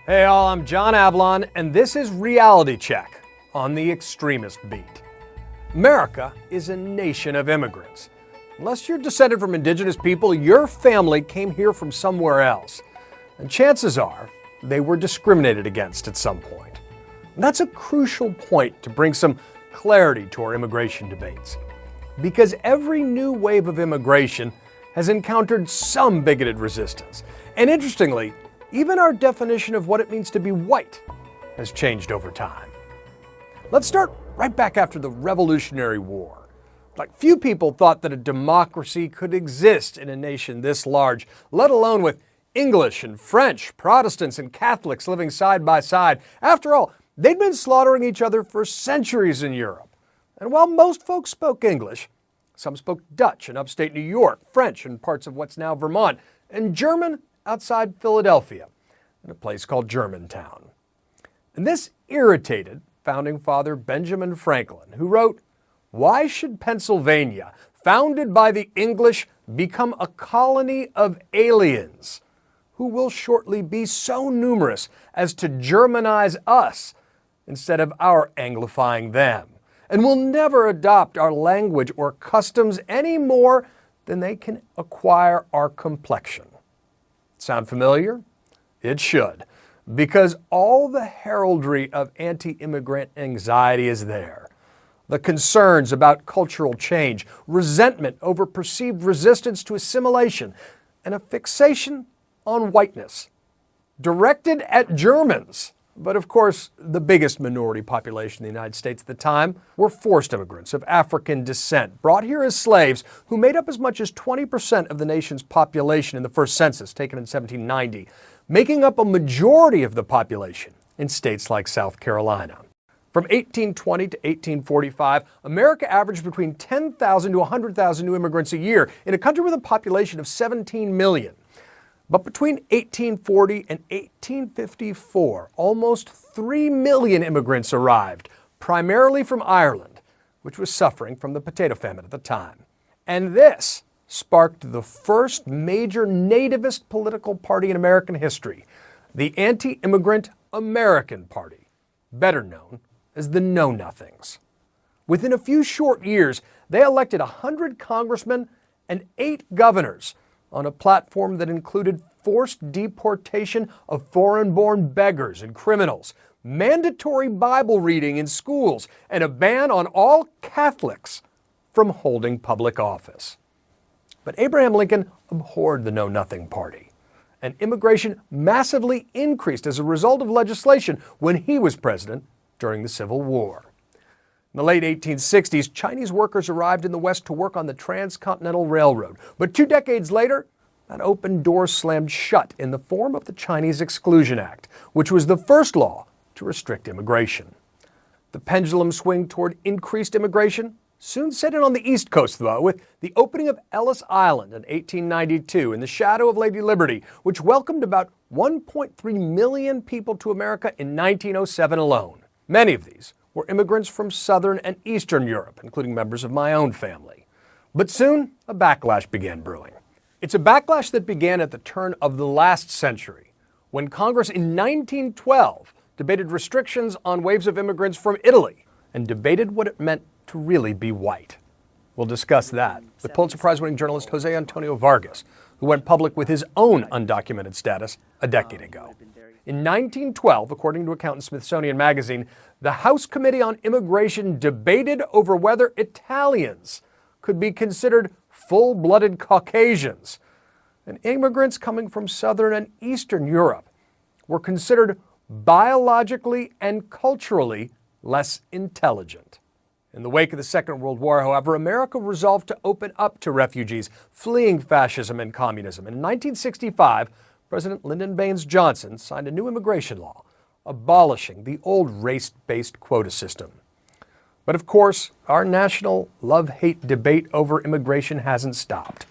Hey all, I'm John Avlon, and this is Reality Check on the Extremist Beat. America is a nation of immigrants. Unless you're descended from indigenous people, your family came here from somewhere else. And chances are they were discriminated against at some point. And that's a crucial point to bring some clarity to our immigration debates. Because every new wave of immigration has encountered some bigoted resistance. And interestingly, even our definition of what it means to be white has changed over time. Let's start right back after the Revolutionary War. Like, few people thought that a democracy could exist in a nation this large, let alone with English and French, Protestants and Catholics living side by side. After all, they'd been slaughtering each other for centuries in Europe. And while most folks spoke English, some spoke Dutch in upstate New York, French in parts of what's now Vermont, and German outside Philadelphia, in a place called Germantown. And this irritated founding father Benjamin Franklin, who wrote, "Why should Pennsylvania, founded by the English, become a colony of aliens, who will shortly be so numerous as to Germanize us instead of our Anglifying them, and will never adopt our language or customs any more than they can acquire our complexion." Sound familiar? It should, because all the heraldry of anti-immigrant anxiety is there. The concerns about cultural change, resentment over perceived resistance to assimilation, and a fixation on whiteness, directed at Germans. But of course, the biggest minority population in the United States at the time were forced immigrants of African descent, brought here as slaves, who made up as much as 20% of the nation's population in the first census taken in 1790, making up a majority of the population in states like South Carolina. From 1820 to 1845, America averaged between 10,000 to 100,000 new immigrants a year in a country with a population of 17 million. But between 1840 and 1854, almost 3 million immigrants arrived, primarily from Ireland, which was suffering from the potato famine at the time. And this sparked the first major nativist political party in American history, the Anti-Immigrant American Party, better known as the Know Nothings. Within a few short years, they elected 100 congressmen and 8 governors, on a platform that included forced deportation of foreign-born beggars and criminals, mandatory Bible reading in schools, and a ban on all Catholics from holding public office. But Abraham Lincoln abhorred the Know-Nothing Party, and immigration massively increased as a result of legislation when he was president during the Civil War. In the late 1860s, Chinese workers arrived in the West to work on the Transcontinental Railroad. But 2 decades later, that open door slammed shut in the form of the Chinese Exclusion Act, which was the first law to restrict immigration. The pendulum swing toward increased immigration soon set in on the East Coast, though, with the opening of Ellis Island in 1892 in the shadow of Lady Liberty, which welcomed about 1.3 million people to America in 1907 alone. Many of these were immigrants from Southern and Eastern Europe, including members of my own family. But soon, a backlash began brewing. It's a backlash that began at the turn of the last century, when Congress in 1912 debated restrictions on waves of immigrants from Italy and debated what it meant to really be white. We'll discuss that with Pulitzer Prize-winning journalist Jose Antonio Vargas, who went public with his own undocumented status a decade ago. In 1912, according to account in Smithsonian Magazine, the House Committee on Immigration debated over whether Italians could be considered full-blooded Caucasians, and immigrants coming from Southern and Eastern Europe were considered biologically and culturally less intelligent. In the wake of the Second World War, however, America resolved to open up to refugees fleeing fascism and communism. And in 1965, President Lyndon Baines Johnson signed a new immigration law, abolishing the old race-based quota system. But of course, our national love-hate debate over immigration hasn't stopped.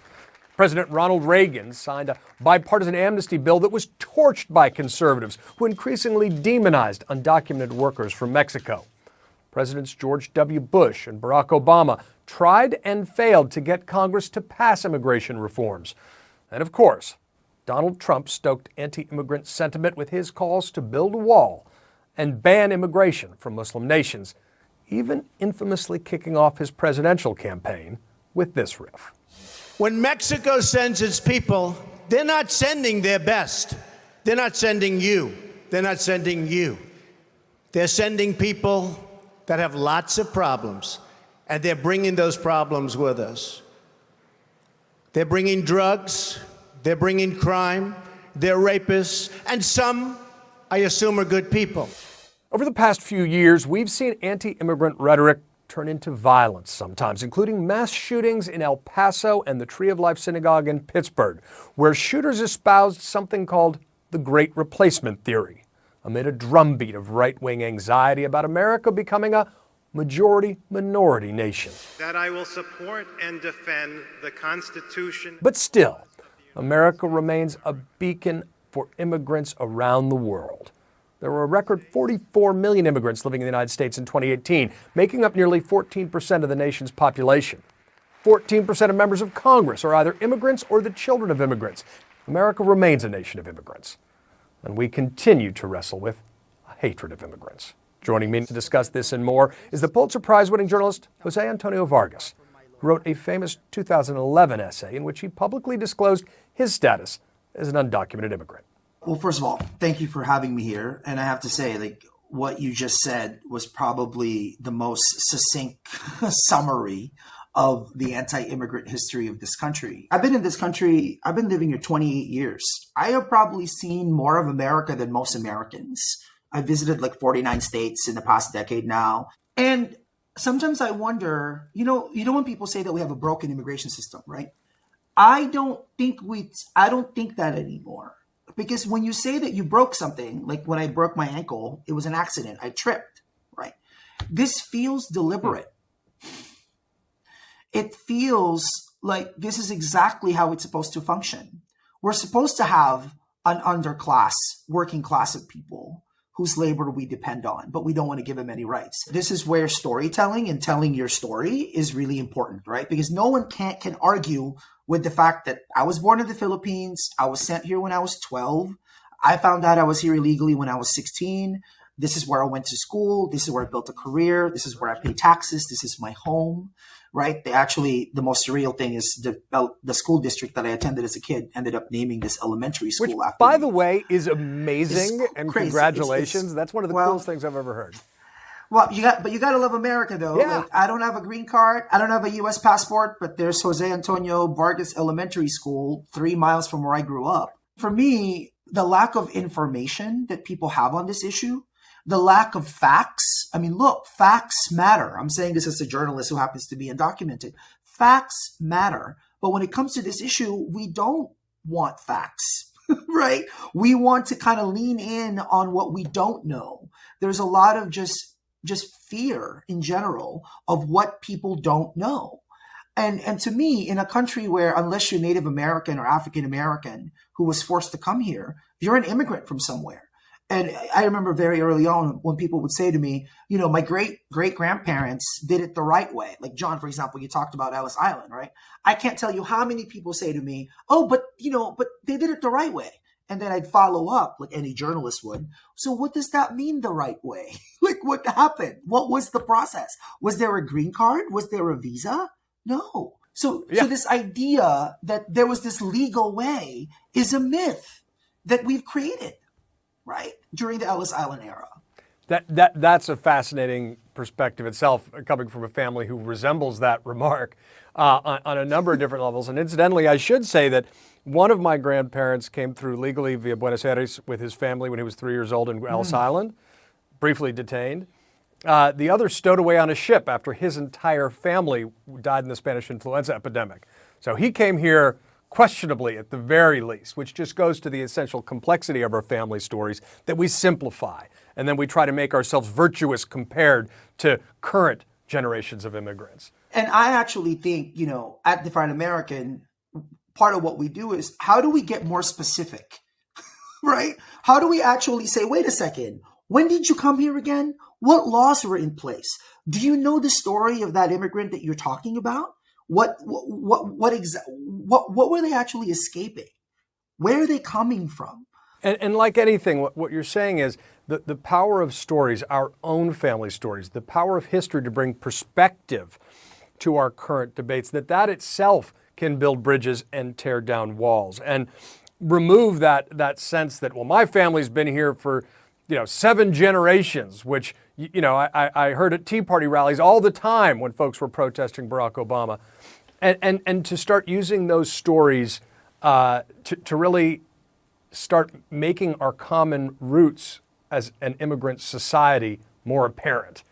President Ronald Reagan signed a bipartisan amnesty bill that was torched by conservatives who increasingly demonized undocumented workers from Mexico. Presidents George W. Bush and Barack Obama tried and failed to get Congress to pass immigration reforms. And of course, Donald Trump stoked anti-immigrant sentiment with his calls to build a wall and ban immigration from Muslim nations, even infamously kicking off his presidential campaign with this riff. When Mexico sends its people, they're not sending their best. They're not sending you. They're not sending you. They're sending people that have lots of problems, and they're bringing those problems with us. They're bringing drugs, they're bringing crime, they're rapists, and some, I assume, are good people. Over the past few years, we've seen anti-immigrant rhetoric turn into violence sometimes, including mass shootings in El Paso and the Tree of Life Synagogue in Pittsburgh, where shooters espoused something called the Great Replacement Theory, amid a drumbeat of right-wing anxiety about America becoming a majority-minority nation. That I will support and defend the Constitution. But still, America remains a beacon for immigrants around the world. There were a record 44 million immigrants living in the United States in 2018, making up nearly 14% of the nation's population. 14% of members of Congress are either immigrants or the children of immigrants. America remains a nation of immigrants, and we continue to wrestle with a hatred of immigrants. Joining me to discuss this and more is the Pulitzer Prize-winning journalist Jose Antonio Vargas, who wrote a famous 2011 essay in which he publicly disclosed his status as an undocumented immigrant. Well, first of all, thank you for having me here. And I have to say, what you just said was probably the most succinct summary of the anti-immigrant history of this country. I've been in this country, I've been living here 28 years. I have probably seen more of America than most Americans. I visited 49 states in the past decade now. And sometimes I wonder, you know when people say that we have a broken immigration system, right? I don't think that anymore. Because when you say that you broke something, like when I broke my ankle, it was an accident. I tripped, right? This feels deliberate. It feels like this is exactly how it's supposed to function. We're supposed to have an underclass, working class of people whose labor we depend on, but we don't want to give them any rights. This is where storytelling and telling your story is really important, right? Because no one can argue with the fact that I was born in the Philippines. I was sent here when I was 12. I found out I was here illegally when I was 16. This is where I went to school. This is where I built a career. This is where I pay taxes. This is my home, right? The most surreal thing is the school district that I attended as a kid ended up naming this elementary school Which, after by me. the way, is amazing, and crazy. congratulations. That's one of the coolest things I've ever heard. Well, you got to love America, though. Yeah. I don't have a green card. I don't have a U.S. passport, but there's Jose Antonio Vargas Elementary School 3 miles from where I grew up. For me, the lack of information that people have on this issue, the lack of facts. I mean, look, facts matter. I'm saying this as a journalist who happens to be undocumented. Facts matter. But when it comes to this issue, we don't want facts, right? We want to kind of lean in on what we don't know. There's a lot of just fear in general of what people don't know. And to me, in a country where unless you're Native American or African American who was forced to come here, you're an immigrant from somewhere. And I remember very early on when people would say to me, my great-great-grandparents did it the right way. Like John, for example, you talked about Ellis Island, right? I can't tell you how many people say to me, oh, but they did it the right way. And then I'd follow up like any journalist would. So what does that mean, the right way? Like what happened? What was the process? Was there a green card? Was there a visa? No. So this idea that there was this legal way is a myth that we've created, right? During the Ellis Island era. That's a fascinating perspective itself, coming from a family who resembles that remark on a number of different levels. And incidentally, I should say that one of my grandparents came through legally via Buenos Aires with his family when he was 3 years old in Ellis Island, briefly detained. The other stowed away on a ship after his entire family died in the Spanish influenza epidemic. So he came here questionably at the very least, which just goes to the essential complexity of our family stories that we simplify. And then we try to make ourselves virtuous compared to current generations of immigrants. And I actually think, at Define American, part of what we do is how do we get more specific, right? How do we actually say, wait a second, when did you come here again? What laws were in place? Do you know the story of that immigrant that you're talking about? What were they actually escaping? Where are they coming from? And like anything, what you're saying is the power of stories, our own family stories, the power of history to bring perspective to our current debates, that itself can build bridges and tear down walls and remove that sense that, well, my family's been here for 7 generations, which I heard at Tea Party rallies all the time when folks were protesting Barack Obama, and to start using those stories to really start making our common roots as an immigrant society more apparent.